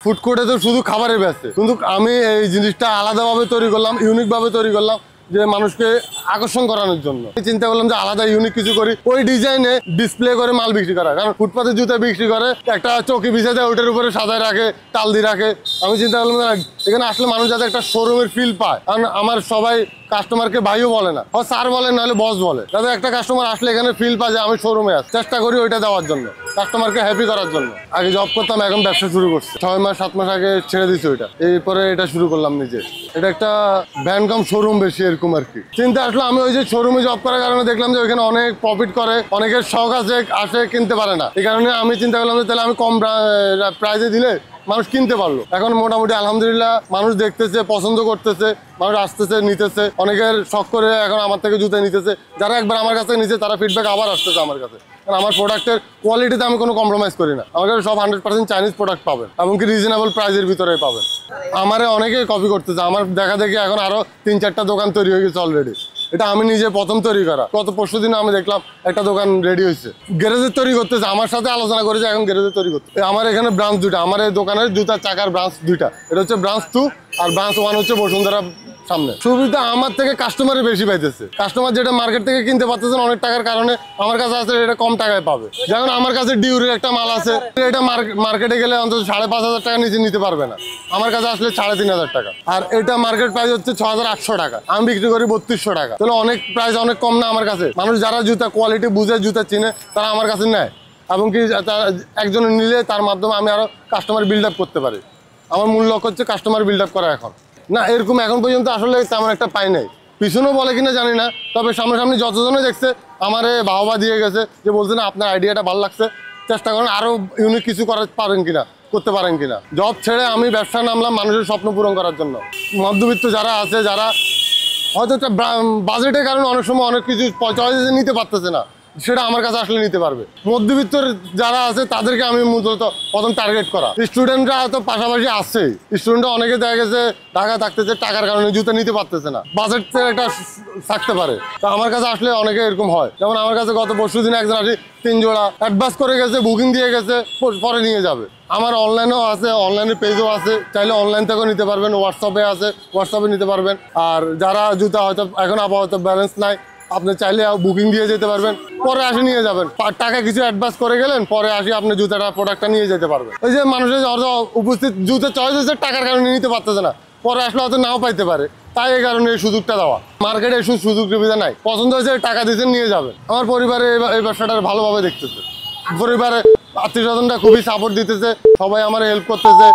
Food কোর্টে তো শুধু খাবারের ব্যস্ত, কিন্তু আমি এই জিনিসটা আলাদাভাবে তৈরি করলাম, ইউনিক ভাবে তৈরি করলাম, যে মানুষকে আকর্ষণ করানোর জন্য চিন্তা করলাম যে আলাদা ইউনিক কিছু করি, ওই ডিজাইনে ডিসপ্লে করে মাল বিক্রি করা। কারণ ফুটপাতে জুতা বিক্রি করে একটা চৌকি বিছিয়ে দেয়, ওইটার উপরে সাজায় রাখে, তাল দিয়ে রাখে। আমি চিন্তা করলাম এখানে আসলে মানুষ যাতে একটা শোরুমের ফিল পায়। কারণ আমার সবাই কাস্টমারকে ভাইও বলে না, ও স্যার বলে, নাহলে বস বলে, যাতে একটা কাস্টমার আসলে এখানে ফিল পায় যে আমি শোরুমে আছি। চেষ্টা করি ওইটা দেওয়ার জন্য, কাস্টমারকে হ্যাপি করার জন্য। আগে জব করতাম, এখন ব্যবসা শুরু করছি। 6 মাস 7 মাস আগে ছেড়ে দিচ্ছি ওইটা, এরপরে এটা শুরু করলাম নিজে। এটা একটা ভ্যান কাম শোরুম বেশি এরকম আর কি চিন্তা আসলে। আমি ওই যে শোরুমে জব করার কারণে দেখলাম যে ওইখানে অনেক প্রফিট করে, অনেকের শখ আছে, আসে কিনতে পারে না। এই কারণে আমি চিন্তা করলাম যে তাহলে আমি কম প্রাইসে দিলে মানুষ কিনতে পারলো। এখন মোটামুটি আলহামদুলিল্লাহ মানুষ দেখতেছে, পছন্দ করতেছে, মানুষ আসতেছে, নিতেছে, অনেকের শখ করে এখন আমার থেকে জুতা নিতেছে। যারা একবার আমার কাছে নিচ্ছে তারা ফিডব্যাক আবার আসতেছে আমার কাছে। কারণ আমার প্রোডাক্টের কোয়ালিটিতে আমি কোনো কম্প্রোমাইজ করি না। আমার কাছে সব 100% চাইনিজ প্রোডাক্ট পাবেন, এমনকি রিজনেবল প্রাইসের ভিতরে পাবেন। আমারে অনেকেই কপি করতেছে, আমার দেখা দেখি এখন আরো 3-4টা দোকান তৈরি হয়ে গেছে অলরেডি। এটা আমি নিজে প্রথম তৈরি করা। গত পরশু দিন আমি দেখলাম একটা দোকান রেডি হয়েছে, গ্যারেজের তৈরি করতেছে। আমার সাথে আলোচনা করেছে, এখন গ্যারেজের তৈরি করতে। আমার এখানে ব্রাঞ্চ 2টা, আমার এই দোকানের জুতার চাকার ব্রাঞ্চ 2টা। এটা হচ্ছে ব্রাঞ্চ 2 আর ব্রাঞ্চ 1 হচ্ছে বসুন্ধরা সামনে। সুবিধা আমার থেকে কাস্টমারে বেশি পাইতেছে। কাস্টমার যেটা মার্কেট থেকে কিনতে পারতেছেন অনেক টাকার কারণে, আমার কাছে আছে এটা কম টাকায় পাবে। যেমন আমার কাছে ডিউরের একটা মাল আছে, এটা মার্কেটে গেলে অন্তত 5,500 টাকা নিচে নিতে পারবে না, আমার কাছে আসলে 3,500 টাকা। আর এটা মার্কেট প্রাইস হচ্ছে 6,800 টাকা, আমি বিক্রি করি 3200 টাকা। তাহলে অনেক প্রাইস অনেক কম না আমার কাছে? মানুষ যারা জুতা কোয়ালিটি বুঝে, জুতা চিনে, তারা আমার কাছে নেয়। এবং কি একজন নিলে তার মাধ্যমে আমি আরো কাস্টমার বিল্ড আপ করতে পারি। আমার মূল লক্ষ্য হচ্ছে কাস্টমার বিল্ড আপ করা। এখন না এরকম এখন পর্যন্ত আসলে তেমন একটা পাই নাই। পিছনেও বলে কিনা জানি না, তবে সামনাসামনি যতজনে দেখছে আমারে বাহবা দিয়ে গেছে, যে বলছে না আপনার আইডিয়াটা ভালো লাগছে, চেষ্টা করেন আরো ইউনিক কিছু করতে পারেন কিনা। জব ছেড়ে আমি ব্যবসা নামলাম মানুষের স্বপ্ন পূরণ করার জন্য। মধ্যবিত্ত যারা আছে, যারা হয়তো একটা বাজেটের কারণে অনেক সময় অনেক কিছু চয়েসে নিতে পারতেছে না, সেটা আমার কাছে আসলে নিতে পারবে। মধ্যবিত্ত যারা আছে তাদেরকে আমি মূলত প্রথম টার্গেট করা। স্টুডেন্টরা তো পাশাপাশি আসছেই, স্টুডেন্টরা অনেকে দেখা গেছে ঢাকা থাকতেছে, টাকার কারণে জুতা নিতে পারতেছে না, বাজেটের একটা থাকতে পারে। তো আমার কাছে আসলে অনেকে এরকম হয়। যেমন আমার কাছে গত পরশু দিন একজন আসি 3 জোড়া অ্যাডভান্স করে গেছে, বুকিং দিয়ে গেছে, পরে নিয়ে যাবে। আমার অনলাইনেও আছে, অনলাইনের পেজও আছে, চাইলে অনলাইন থেকেও নিতে পারবেন, হোয়াটসঅ্যাপে আছে, হোয়াটসঅ্যাপে নিতে পারবেন। আর যারা জুতা হয়তো এখন আপাতত ব্যালেন্স নাই, আপনি চাইলে বুকিং দিয়ে যেতে পারবেন, পরে আসে নিয়ে যাবেন। টাকা কিছু অ্যাডভান্স করে গেলেন, পরে আসি আপনি জুতাটা প্রোডাক্টটা নিয়ে যেতে পারবেন। ওই যে মানুষের উপস্থিত জুতা চয়েস হচ্ছে, টাকার কারণে নিতে পারতেছে না, পরে আসলে হয়তো নাও পাইতে পারে, তাই এই কারণে এই সুযোগটা দেওয়া। মার্কেটে সুযোগ সুবিধা নাই, পছন্দ হয়েছে টাকা দিয়েছেন নিয়ে যাবেন। আমার পরিবারে এই ব্যবসাটা ভালোভাবে দেখতেছে, পরিবারে আত্মীয় স্বজনরা খুবই সাপোর্ট দিতেছে, সবাই আমার হেল্প করতেছে।